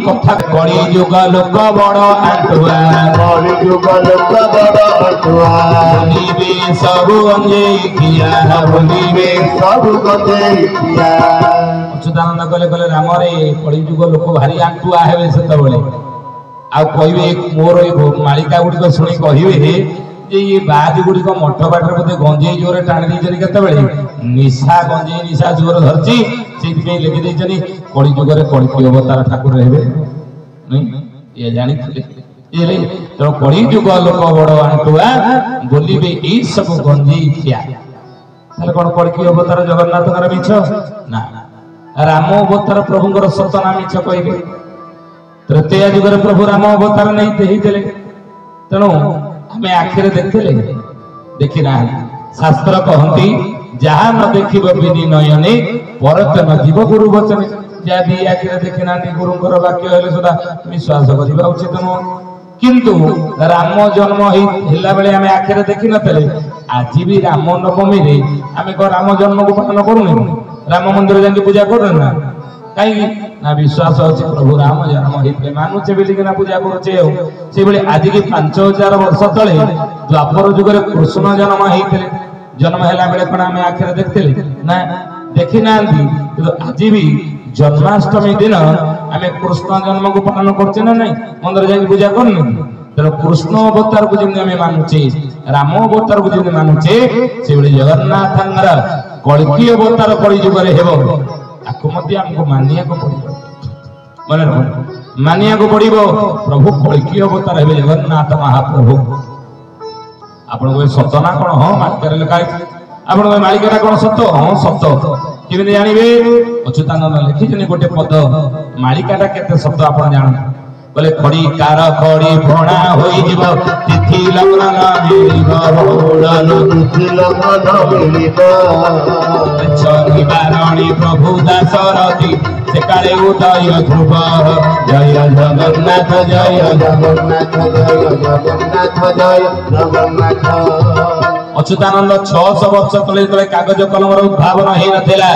कथा कली जुग लोक बड़ आंटुआ बोलिबे सब गंजेइया अच्युतानंद कले कले राम रे कली जुग लोक भारी आंटुआ हेबे सेतबेले आ कहबे मोर मालिका गुडी शुणी कहबे जे ये बाज गुडी मठ बाटर बोधे गंजेई जोरे टाणी देइछनी केतेबेले निशा गंजेई निशा जोर धरची सेति लिखि देइछनी कली जुगरे कलिकी अवतार ठाकुर हेबे नहीं ये जानी थे तो कली जुग लोक बड़ आंटुआ बोलिबे ए सब गंजेई खिया ताले कोन कलिकी अवतार जगन्नाथ कर मिछ ना राम अवतार प्रभुंकर सतना मिछ कहबे तृतीय जुगरे प्रभु राम अवतार नहीं देइतेले तेणु हमें आखिर देखले देखि ना शास्त्र कहती जहाँ न देखिब बिनी नयने परत न जीव गुरु वचने जा भी आखिर देखि ना गुरुंकर वाक्य हेले सुदा विश्वास करिबा उचित न किंतु राम जन्म हिला बेले हमें आखिर देखि नतले आज भी राम नवमी रे हमें को राम जन्म को पालन करूनी राम मंदिर जाके पूजा करू ना कहीं ना विश्वास अच्छे प्रभु राम जन्म होते मानुचे बोलिकिना पूजा करुचे से बेले आज की 5000 वर्ष तले द्वापर जुगरे कृष्ण जन्म होते जन्म है बेले कौन आम आखिर देखते ना देखी ना आज भी जन्माष्टमी दिन आम कृष्ण जन्म को पालन करचे ना नहीं मंदिर जाके पूजा करनी तेना कृष्ण अवतार को जमी आम मानुचे राम अवतार को जमी मानुचे से जगन्नाथ कलिकी अवतार कली जुगरे हेब आपको हमको मानिया को पड़ो मन मानिया को पड़ो प्रभु कलिकी अवतार हेबे जगन्नाथ महाप्रभु आपण को सतना कोन हां मालिका लिखा आपण को मालिका कोन सत हां सत केबे जानिबे अच्युतानंद लिखिजने गोटे पद मालिकाटा केते शब्द आपण जान बोले खड़ी कार खड़ी भणा होई जीव तिथि लग्न न मिलिबो रोडन तिथि लग्न न मिलिबो चली बारणी प्रभु दासरथी से काले उदय ध्रुव जय जगन्नाथ जय जगन्नाथ जय जगन्नाथ जय जगन्नाथ अच्युतानंद 600 वर्ष तले तले कागज कलमर उद्भावन हे नथिला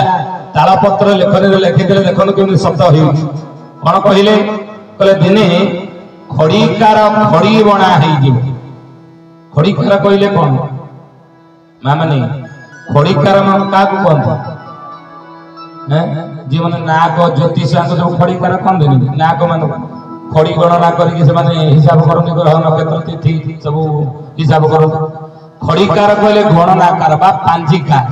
तालपत्र लेखन लिखिले देखन केमि शब्द होई कोन कहिले कले दिने खड़ीकार खड़ी बना खड़ीकार कहले कौन माने खड़ीकार मान का कहते जी मैंने नाक ज्योतिष सब खड़ीकार कहते नाक मान खड़ी गणना करके हिसाब करते ग्रह नक्षत्र तिथि सब हिसाब कर खड़ीकार कहले गणनाकार बा पांजिकार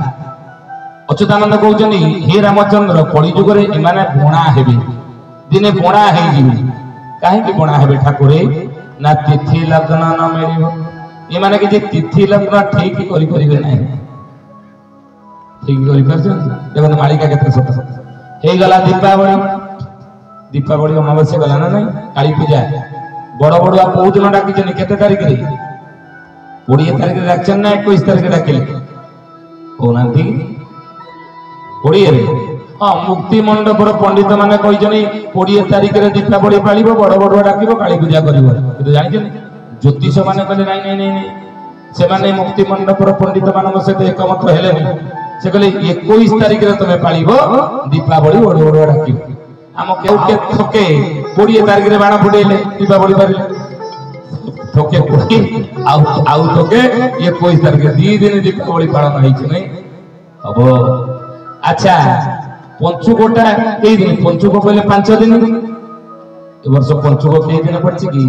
अच्युतानंद कहते हे रामचंद्र कली जुगरे एमाने बुणा हेबे दिने बुणा हे कहीं बुणा हे ठाकुर ना तिथि लग्न न मिल ये माने कि तिथि लग्न ठीक करें ना ठीक कर मालिका के हो गला दीपावली दीपावली अमावस्या गला ना नहीं काली पूजा बड़ बड़ुआ कौ दिन डाकी केते तारीख 20 तारीख डाक्चन ना 21 तारीख डाकिले कहना 20 हाँ मुक्ति मंडप पंडित माने कही 20 तारीख रे दीपावली पालिब बड़ बड़ुआ डाक काली पूजा कर जानी ज्योतिष माने कहले नहीं नहीं नहीं से माने मुक्ति मंडप पंडित मान सहित एकमत हेले से कहले 21 तारीख रे तुम पालिब दीपावली बड़ बड़ुआ डाक आम के थके 20 तारीख रे बाण फुटेले दीपावली पारिले थके फुटी आउ थके 21 तारीख 2 दिन दीपावली पालन होई नहीं अब अच्छा पंचुकोटा कई दिन पंचुक कहले 5 दिन ए वर्ष पंचुक कई दिन पड़छि कि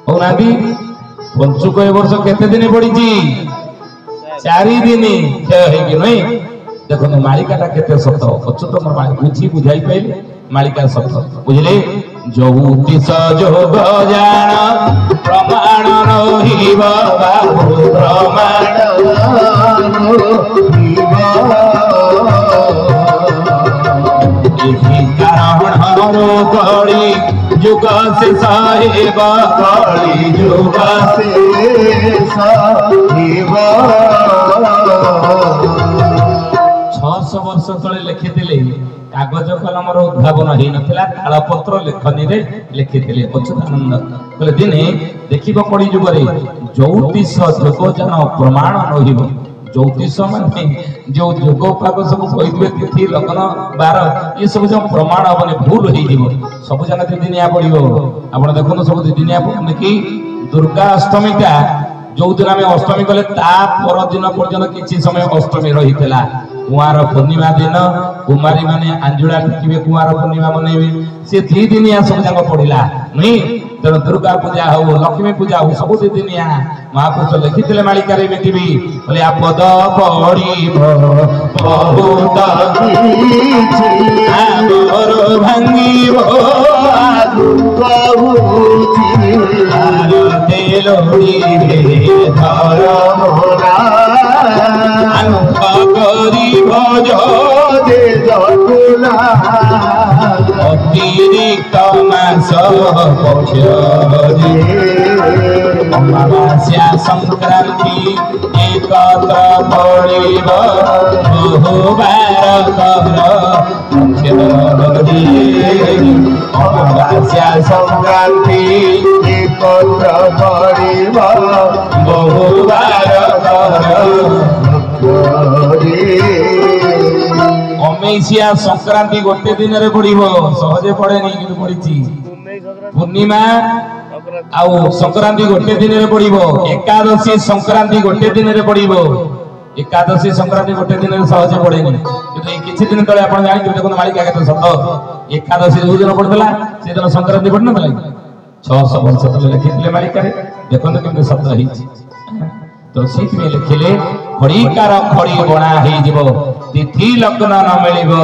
और नादी पंचुक ए वर्ष केते दिन पड़छि 4 दिन क्षय हे कि नहीं देखो मालिकाटा केते सत अच्युत मोर बुझी बुझाई पाइले मालिका सत बुझले ज्योतिष जोग जान प्रमाण रहिबा बाबू प्रमाण कली जुग से साहेब कली जुग से साहेब 600 वर्ष तले लिखिले कागज कलमर उद्भावन हो नथिला तालपत्र लेखनी रे लिखिले अच्युतानंद कहले दिने देखिब कली जुग रे ज्योतिष जोग जन प्रमाण रहिबो ज्योतिष माने जो जोग पाक सब कहिबे तिथि लग्न बार ये सब जो प्रमाण हबने भूल होई जीवो सब जगह दी दिनिया पड़िबो आपण देखो सब दी दिनिया पड़ने की दुर्गा अष्टमी का जो दिन आम अष्टमी कले ता पर दिन पर्यंत किछि समय अष्टमी रहितला कुआर पूर्णिमा दिन कुमारी माने अंजुड़ा टिकिबे कुआर पूर्णिमा मनैबे से दी दिनिया सब जगह पड़िला नहीं तेणु दुर्गा पूजा हो लक्ष्मी पूजा हो सब दी दिनिया महापुरुष लिखिथिले मालिका रे मिटिबी बोले आ पद पड़िब बहुत आमर भांगिब आरते लोड़ी रे धर्म अनख करिब जे जगुला अतिरिक्त मास पक्षरे अमावास्या संक्रांति एकत्र पड़िब बहुबार कर अमावास्या संक्रांति एकत्र पड़िब बहुबार अमेसिया संक्रांति गोटे दिन रे पड़िबो सहजे पड़े नहीं किंतु पड़िछि पूर्णिमा आउ संक्रांति गोटे दिन रे पड़िबो एकादशी संक्रांति गोटे दिन रे पड़िबो एकादशी संक्रांति गोटे दिन रे सहजे पड़े नहीं किंतु किछि दिन तळे आपण जानि देखो मालिका केते सत एकादशी जो दिन पड़तला से दिन संक्रांति पड़न तला 600 वर्ष तले लिखिले मालिका रे देखो केते सत हिछि तो सीत में लिखिले खड़ीकार खड़ी बणा हे जीवो तिथि लग्न न मिलिबो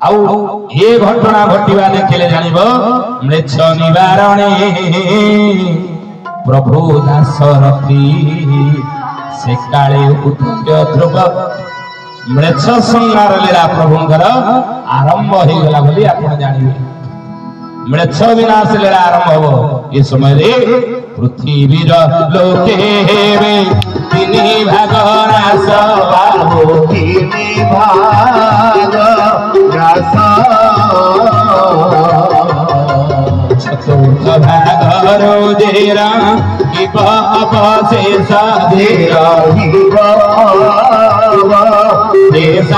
आउ ये घटना घटिबा देखिले जानिबो म्लेच्छ निवारणे प्रभु दासरथी से काले उद्य ध्रुव म्लेच्छ संहार लीला प्रभुंकर आरंभ हो गला बोली आपण जानिबे म्लेच्छ विनाश लीला आरंभ हो ये समय रे पृथ्वीर लोके हेवे तिनि भाग नाश बाबो तिनि भाग नाश चतुर्थ भाग रोजेरा इब अवशेष धीरा इब अवशेष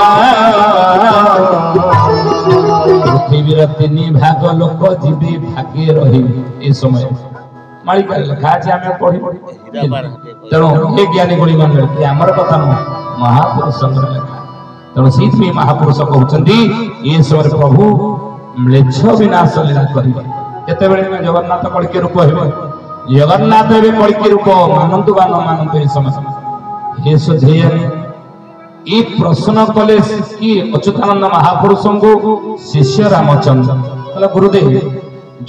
पृथ्वीर तिनि भाग लोक जीवी भागे रहिबे ए समय मालिका लिखा अछि आमे पढि तेणु हे ज्ञानी गुणी मान कि हमर कथा न महापुरुष संग्रह लिखा तेणु सीत में महापुरुष कहउचंदी ए समय प्रभु म्लेच्छ विनाश लीला करिबे केते बेले में जगन्नाथ कलकी रूप हेबे जगन्नाथ हेबे कलकी रूप मानंतु बा न मानंतु ए समय हे सुधेयनी ए प्रश्न कले कि अच्युतानंद महापुरुषों को शिष्य रामचंद्र कहला गुरुदेव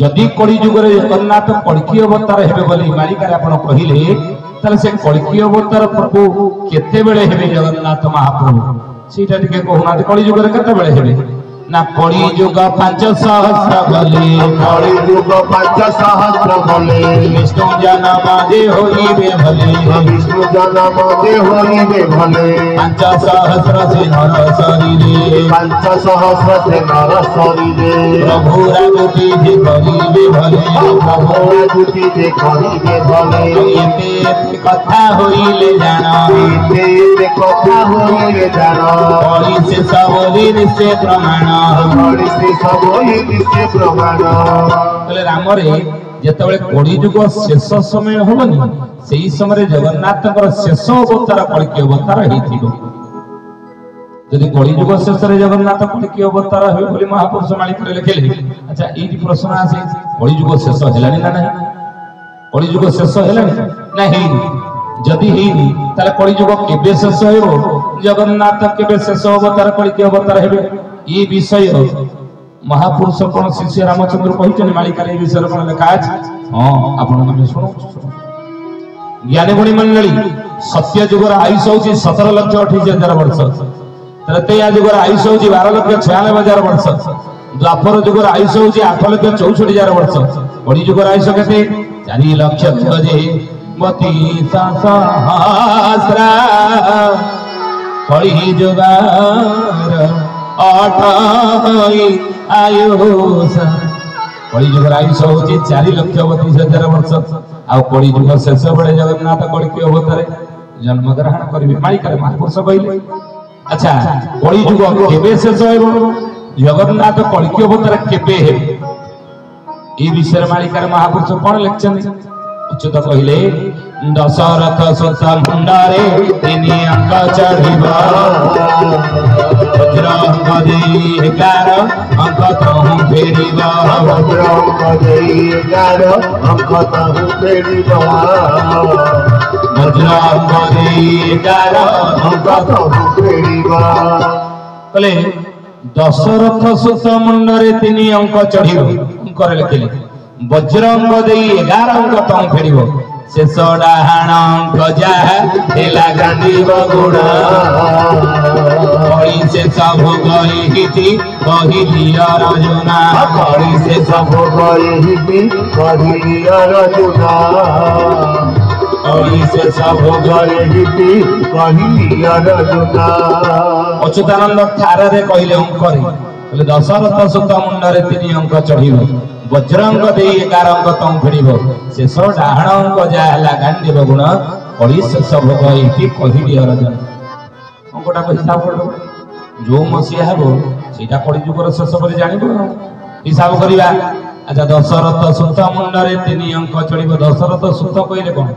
जदि कली जुग जगन्नाथ कलकी अवतार हेबे बोली मालिका आपण कहिले ताले से कलकी अवतार प्रभु केते बेले हेबे जगन्नाथ महाप्रभु सीटा टिके कहूना कली जुग रे केते बेले हेबे ना कली जुग 500 बोले कली जुग 500 बोले विष्णु जन्म जे होइबे भले विष्णु जन्म जे होइबे भले 500 से नर शरीरे 500 से नर शरीरे प्रभु रागुति जे करिबे भले प्रभु रागुति जे करिबे भले एते कथा होइले जानो एते कथा होइले जानो कली से सबोली निश्चय प्रमाण राम जेतबेले कली जुग शेष समय होबनी सेही समय जगन्नाथकर शेष अवतार कलकी अवतार हेतिबो यदि कली जुग शेष रे जगन्नाथ कलकी अवतार हे बोली महापुरुष मालिक लिखिले अच्छा ई प्रश्न आसे कली जुग शेष हेलानी ना नहीं कली जुग शेष हेलानी नहीं जदि हेनी ताले कली जुग केबे शेष हेबो जगन्नाथ केबे शेष अवतार कलकी अवतार हेबे ये विषय महापुरुष कोन शिष्य रामचंद्र कहिचन मालिका रे विषय कोन लिखा अछि हां आपण में सुनो ज्ञानी गुणी मंडली सत्य जुगर आयुष होची 17,28,000 वर्ष त्रेतया जुगर आयुष होची 12,96,000 वर्ष द्वापर जुगर आयुष होची 8,64,000 वर्ष कली जुगर आयुष केते 4,00,000 जे मती सहस्रा कली जुगार आयुष कली जुग आयुष हूँ 4,32,000 वर्ष आ कली जुग शेष बड़े जगन्नाथ कलकी अवतार जन्म ग्रहण करिवे मालिकार महापुरुष कहले। अच्छा कली युग केबे शेष हेबो जगन्नाथ कलिकी अवतार केबे हेबे ए विषय मालिकार महापुरुष कोन लिखछन उच्चत कहले दशरथ सुत मुंडरे तिनि अंक चढ़िबा वज्र अंक देई 11 अंक तहु फेरिबा वज्र अंक देई 11 अंक तहु फेरिबा वज्र अंक देई 11 अंक तहु फेरिबा कले दशरथ सुत मुंडरे तिनि अंक चढ़िबो अंक लिखले वज्र अंक देई 11 अंक तहु फेरिबो शेष डाहाण अंक जाहा हेला गांधी बगुड़ा कली शेष भोग एहिति कहिली अर्जुना कली शेष भोग एहिति कहिली अर्जुना कली शेष भोग एहिति कहिली अर्जुना। अच्युतानंद थारे कहले अंकरे कहले दशरथ सुत मुंडरे तिनि अंक चढ़िबो वज्र अंक देई 11 अंक तम फेरिबो शेष डाहाण अंक जाहला गांधी बगुण कली शेष भोग एहिति कहिली अर्जुना। अंकटा को हिसाब कर जो मसीहा हेबो सेटा कली युगर शेष पर जानिबो हिसाब करिया। अच्छा दशरथ सुत मुंडरे तिनि अंक चढ़िबो दशरथ सुत कहले कोन